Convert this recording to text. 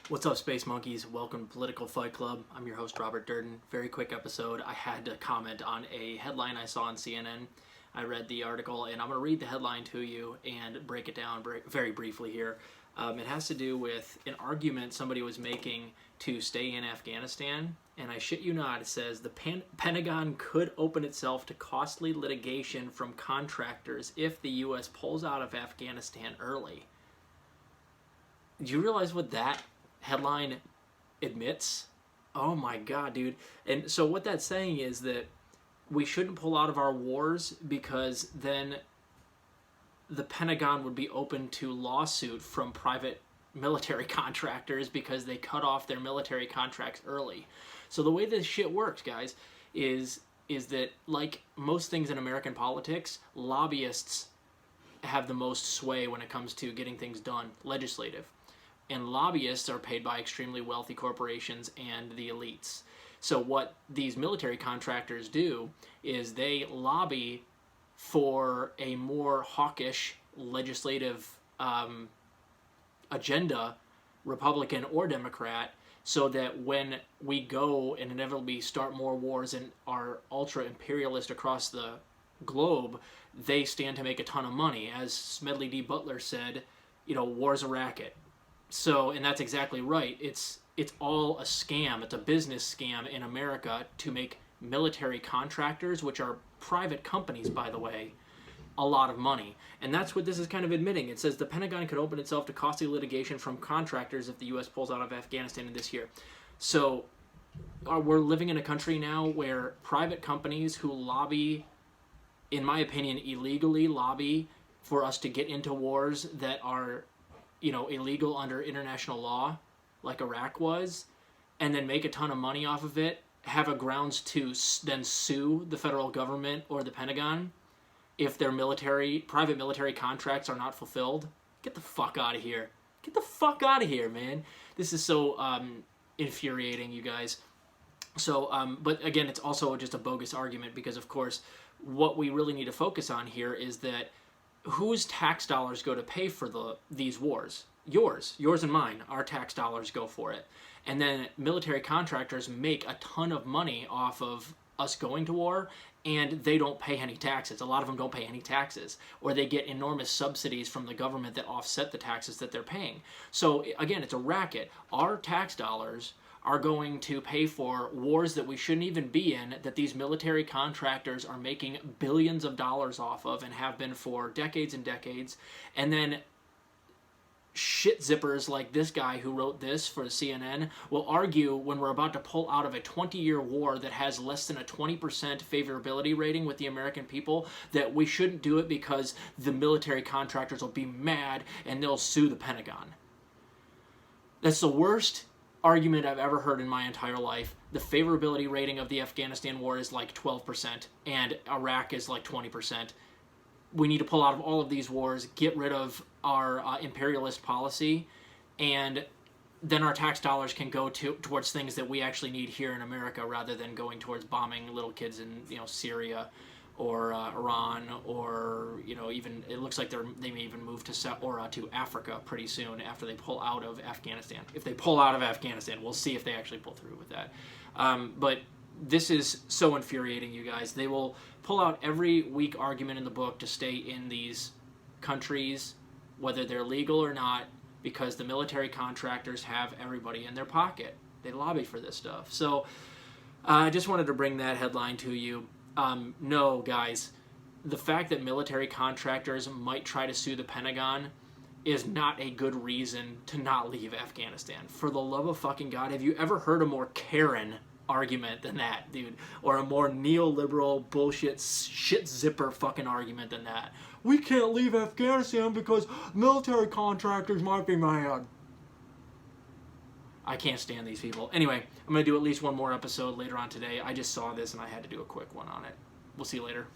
What's up, Space Monkeys? Welcome to Political Fight Club. I'm your host, Robert Durden. Very quick episode. I had to comment on a headline I saw on CNN. I read the article, and I'm going to read the headline to you and break it down very briefly here. It has to do with an argument somebody was making to stay in Afghanistan, and I shit you not, it says the Pentagon could open itself to costly litigation from contractors if the U.S. pulls out of Afghanistan early. Do you realize what that headline admits? Oh my god, dude. And so what that's saying is that we shouldn't pull out of our wars because then the Pentagon would be open to lawsuit from private military contractors because they cut off their military contracts early. So the way this shit works, guys, is that, like most things in American politics, lobbyists have the most sway when it comes to getting things done, legislative. And lobbyists are paid by extremely wealthy corporations and the elites. So what these military contractors do is they lobby for a more hawkish legislative agenda, Republican or Democrat, so that when we go and inevitably start more wars and are ultra-imperialist across the globe, they stand to make a ton of money. As Smedley D. Butler said, war's a racket. So, and that's exactly right. It's all a scam. It's a business scam in America to make military contractors, which are private companies, by the way, a lot of money. And that's what this is kind of admitting. It says the Pentagon could open itself to costly litigation from contractors if the U.S. pulls out of Afghanistan in this year. So, we're living in a country now where private companies who lobby, in my opinion, illegally lobby for us to get into wars that are illegal under international law, like Iraq was, and then make a ton of money off of it, have a grounds to then sue the federal government or the Pentagon if their private military contracts are not fulfilled. Get the fuck out of here. Get the fuck out of here, man. This is so infuriating, you guys. So, but again, it's also just a bogus argument because, of course, what we really need to focus on here is that whose tax dollars go to pay for these wars? Yours and mine. Our tax dollars go for it. And then military contractors make a ton of money off of us going to war, and they don't pay any taxes. A lot of them don't pay any taxes, or they get enormous subsidies from the government that offset the taxes that they're paying. So again, it's a racket. Our tax dollars are going to pay for wars that we shouldn't even be in, that these military contractors are making billions of dollars off of and have been for decades and decades. And then shitzippers like this guy who wrote this for CNN will argue when we're about to pull out of a 20-year war that has less than a 20% favorability rating with the American people that we shouldn't do it because the military contractors will be mad and they'll sue the Pentagon. That's the worst argument I've ever heard in my entire life. The favorability rating of the Afghanistan war is like 12%, and Iraq is like 20%. We need to pull out of all of these wars, get rid of our imperialist policy, and then our tax dollars can go towards things that we actually need here in America rather than going towards bombing little kids in Syria or Iran, or even it looks like they may even move to Africa pretty soon after they pull out of Afghanistan. If they pull out of Afghanistan, we'll see if they actually pull through with that. But this is so infuriating, you guys. They will pull out every weak argument in the book to stay in these countries, whether they're legal or not, because the military contractors have everybody in their pocket. They lobby for this stuff. So I just wanted to bring that headline to you. No, guys, the fact that military contractors might try to sue the Pentagon is not a good reason to not leave Afghanistan. For the love of fucking God, have you ever heard a more Karen argument than that, dude? Or a more neoliberal bullshit shit zipper fucking argument than that? We can't leave Afghanistan because military contractors might be mad. I can't stand these people. Anyway, I'm going to do at least one more episode later on today. I just saw this and I had to do a quick one on it. We'll see you later.